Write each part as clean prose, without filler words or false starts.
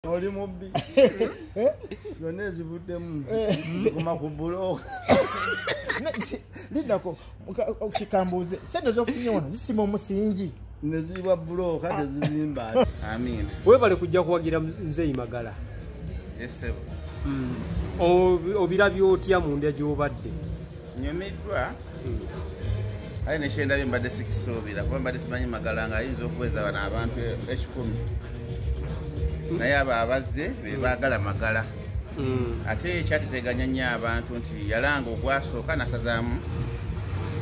Oli mubbi. Yonna ezivuddemu zikoma ku bulooka. Lidako okikambuze sente z'okunyona zisima omusingi ne ziba bulooka tezizimba. Amin. Webale kujja kuwagira Mzee Magala. Yes. Obirabye otya mu ndya gy'obadde? Nyumiddwa. Aye nekyendabye mbadde sikisuubira kuba mbadde simanyi Magala ng'ayinza okuweza bano abantu 10. Naye abo abazze be baagala Magala. Ate ekyateteganya nnyo abantu nti yalanga ogwasooka nasazaamu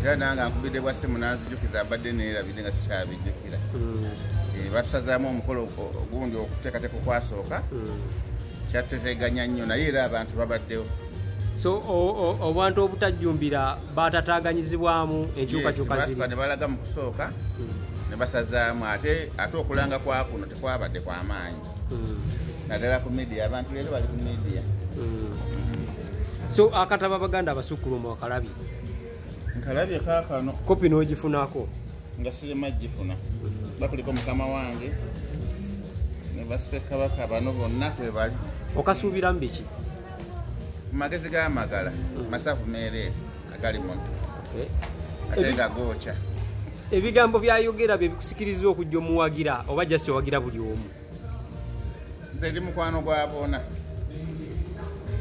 era nange ankubidde bwa ssimu nanzijukiza mbadde neerabidde nga sikyabijjukira. Batusazaamu omukolo gundi okuteekateeka okwasooka kyateteganya nnyo naye era abantu babaddewo. So abantu obutajjumbira batataganyizibwamu enkyukakyuka ziri ne balaga mu kusooka ne basazaamu ate okulanga kwa kuno tekwabadde kwa maanyi naddala ku media abantu leero bali ku media. So akataba Abaganda Abasukkulumu akalabye? Nkalabye kaakano. Kopi n'ogifunako? Nga sirema gifuna. Bakuliko mukama wange ne Bassekabaka bano bonna kwe bali. Okasuubiramu biki? Magezi ga Magala masafu meereere agali muno ate gagooca. Ebigambo byayogera bye bikusikiriza okujja omuwagira oba just owagira buli omu? Nze ndi mukwano gwa boona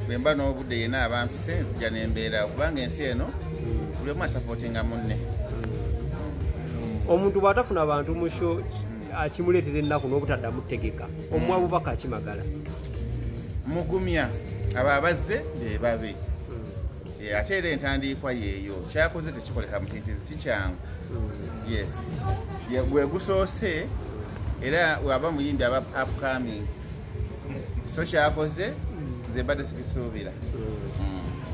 bwe mba n'obudde yenna abampise nzija n'embeera kubanga ensi eno buli omu asapootinga munne. Omuntu bw'atafuna abantu mu show akimuleetera ennaku n'obutaddamu ttegeka omuwa bubaka akimagala? Mugumya abo abazze be babe ate era entandiikwa yeeyo kyakoze tekikoleka mutiitizi si kyangu. Yes gwe gusoose era waba muyimbi aba upcoming so kyakoze nze mbadde sikisuubira.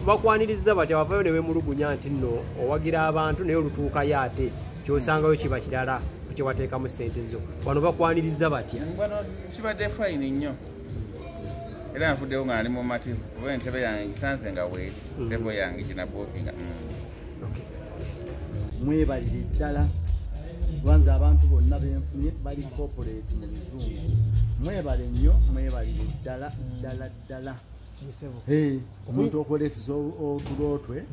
Bakwaniriza batya bavayo ne beemulugunya nti nno owagira abantu naye olutuukayo ate kyosangayo kiba kirala ku kye wateekamu ssente zo wano bakwaniriza batya? Wano kibadde fayini nnyo era nfuddewo nga ndi mu mativu kuba entebe yange gisanze nga weeri tebo yange ginabuukinga. Mwebalire ddala lwanze abantu bonna benfunye bali corporate mu bizungu. Mwebale nnyo mwebalire ddala ddala ddala. Omuntu okolekisa otulotwe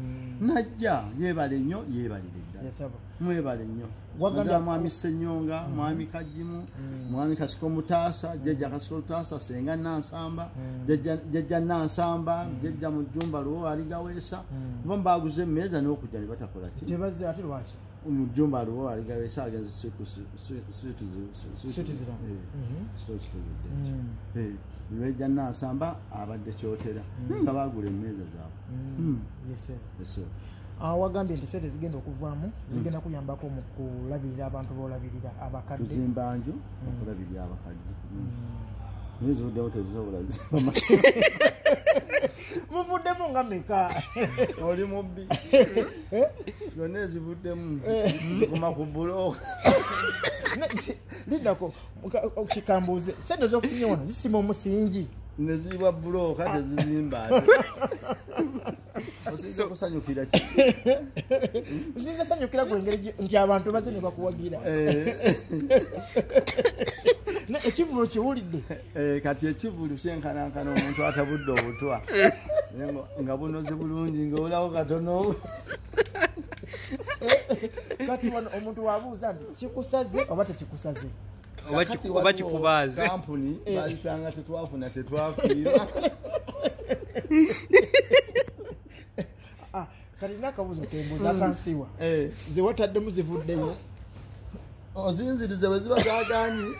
najja yeebale nnyo yeebalire ddala. Mwebale nnyo waganda mwami Ssenyonga mwami Kajimu mwami Kasiko Mutaasa jjajja Kasiko Mutaasa senga Nansamba jjajja Nansamba jjajja Mujjumba Luwo aligaweesa bo mbaaguze emmeeza n'okujja ne batakola ki tebazze ate lwaki Mujjumba Luwo aligaweesa agenze Lwejja Nansamba abadde kyotera nga baagula emmeeza zaabwe. Wagambye nti sente zigenda okuvaamu zigenda kuyambako mu kulabirira abantu boolabirira abakadde. Tuzimba nju okulabirira abakadde. Nizivuddemu tezisobola muvuddemu nga meka? Oli mubbi. Yonna ezivuddemu zikoma ku bulooka. Lidako okikambuze sente z'okunyona zisima omusingi ne ziba bulooka tezizimba. Osinza kusanyukira ki? Osinza sanyukira gwengeri nti abantu bazze ne bakuwagira. Ekivulu kiwulidde. Kati ekivulu kyenkanankana omuntu atabudde obutwa nga bunoze bulungi ng'olawo katono. Kati wano omuntu wabuuza nti kikusaze oba tekikusaze? Oba kikubaaze? Kampuni balitanga tetwafuna tetwafiirwa. Kati n'akabuuzo kembuuza akansiiwa ze wataddemu zivuddeyo ozinzirize bwe ziba zaagaanyi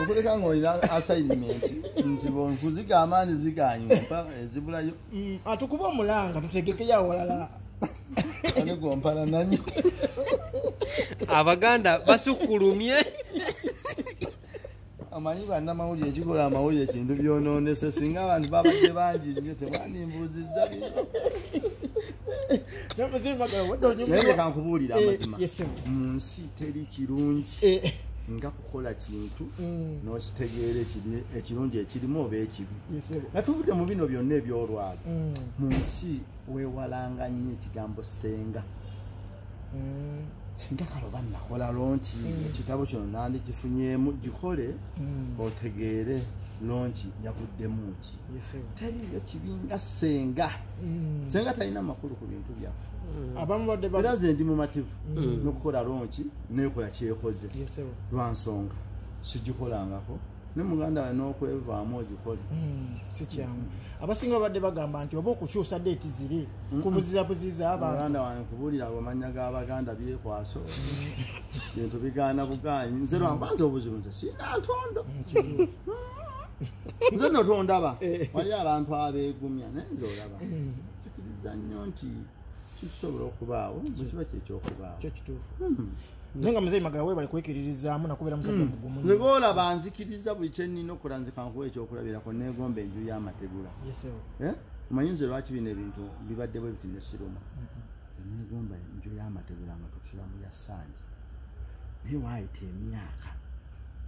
okuleka ng'olina assignment nti bonkuzigamba amaani ziganywa mpaka ezibulayo atukuba omulanga tutegekeyo awalala ane gompala nanyi. Abaganda basukkulumye. Amanyi bannamawulire ekikola amawulire ekintu byonoonese singa abantu babadde bangi nnyo tebandimbuuzizza naye leka nkubuulira amazima mu nsi teri kirungi nga kukola kintu n'okitegeera ekirungi ekirimu oba ekibi. Nga tuvudde mu bino byonna ebyolwala mu nsi weewalanga nnyo ekigambo senga. singa kaloba nakola lonchi ekitabo kino nandikifunyemu gikole otegeere lonchi yavuddemu ki teriyo kibinga senga talina makulu ku bintu byaffe era nze ndi mumativu n'okukola lonchi nekola kyekoze lwansonga sigikolangako ne muganda we n'okwevaamu ogikole si kyangu abasinga babadde bagamba nti oba okukyusa deeti ziri kubuzizabuziza abaganda wange kubuulira amanya g'abaganda byekwaso bintu bigaana bugaanyi nze lwanbanza obuzibu nze sina ntondo nze nno tondaba wali abantu abeegumya naye nze olaba kikiriza nnyo nti kitusobola okubaawo bwekiba kyekyokubaawo naye nga muzeeyi Magala weebale kwekiririzaamu nakubeera musajja mugumu nze olaba nzikiriza buli kyenina okukola nze kankuwa ekyokulabirako neegomba enju y'amategula omanyi nze lwaki bino ebintu bibadde bwe biti nesiruma neegomba enju y'amategula nga tusula mu yassanje naye waayita emyaka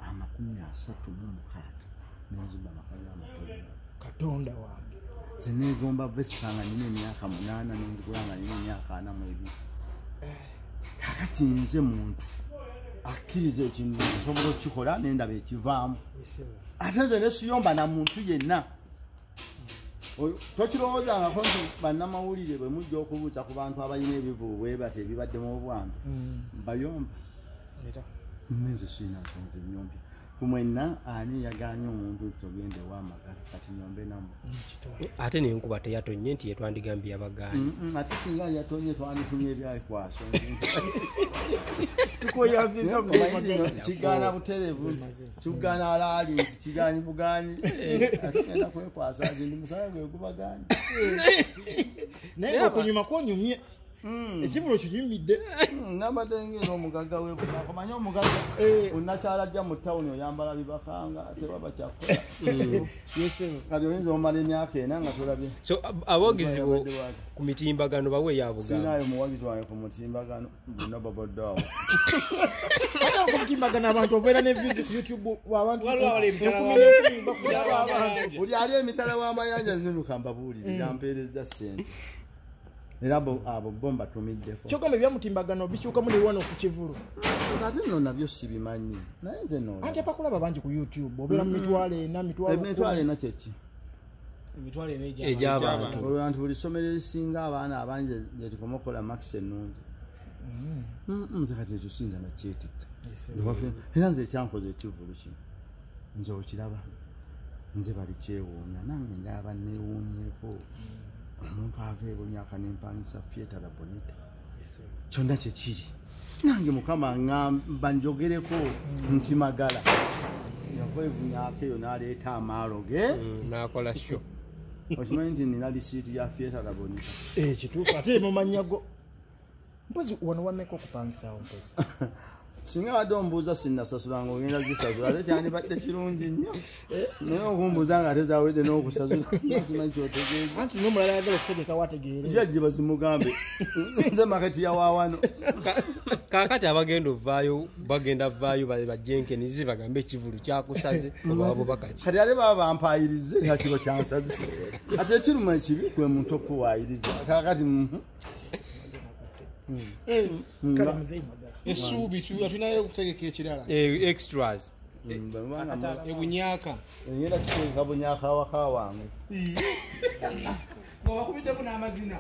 36 nenzimba amaka y'amategula katonda wange nze neegomba vesita nga nina emyaka 8 nenzigula nga nina emyaka 42 kakati nze muntu akkiriza ekintu nsobola okukikola nendaba ekivaamu ate nze nesiyomba na muntu yenna tokirowoozangako nti bannamawulire bwe mujja okubuuza ku bantu abalina ebivubu bwe bati ebibadde mu bwambe bayomba nze sirina nsonga enyombya kumwenna ani yaganye omuntu togende w'amagala kati nyombe namu ate nenkuba teyatonye nti yetwandigambye yabaganye ate singa yatonye twandifunye ebyakwaso tukoyaziza kigaana buterevu kigaana alaali nti kiganyi buganyi ate genda kwekwasa ndi musaya gwe gubaganye naye okunyuma kwonyumye ekivulo kinyumidde nabadde ngera omugaga wekumanye omugaga onakyala ajja mu tawuni oyambala bibakanga tewaba kyakola kati oyinza omala emyaka ena nga tolabye so abawagizi ku mitimbagano bawe yabugamba sinayo muwagizi wange ku mutimbagano bonna babaddeawo ate ku mutimbagano abantu obeera ne visi ku youtube abantu buli ali emitala w'amayanja zinuka mbabuulire yampeereza ssente era abo bomba tumiddeko kyogamba ebyamutimbagano bikyukamu ne wano ku kivulu ate nno nabyo sibimanyi naye nze nno anti apakulaba bangi ku youtube obeera mu mitwalo ena emitwalo ena kyeki egy'abantu abantu buli ssomero erisinga abaana abangi gyetukoma okukola makisi ennungi nze kati ekyo sinza nakyetikka era nze ekyankoze ekivulu kino nze okiraba nze bali kyewuunya nange njaba neewuunyeeko omuntu ava ebonyaka nempangisa fietala bonita kyonna kyekiri nange mukama ngamba njogereko nti Magala yava ebunyaka eyo naleeta amaalo ge nakola sho okimanyi nti nina lisiiti ya fietala bonita kituufu ate mumanyago mpozi wano wameka okupangisawo mpozi singa badde ombuuza sinnasasula ng'ogenda zisasula ate kyandibadde kirungi nnyo naye okumbuuza nga ate zawedde n'okusasula nasimanyi kyotegeeza anti n'omulala yagala okutegeka wategeere jajje bazimugambe nze maketi yawaawano kaakati abagenda ovaayo bagenda vaayo bajjenkenizi bagambe ekivulu kyakusaze obabubakaki kati ate baba bampayirize akiro kyansaze ate ekiruma ekibi gwe muntu okuwaayiriza kaakati kale muzeeyi Magala essuubi tulinayo okutegeka ekirala extras ebunyaka engenda kiteeka bunyaka awaka wange nga wakubiddemu n'amazina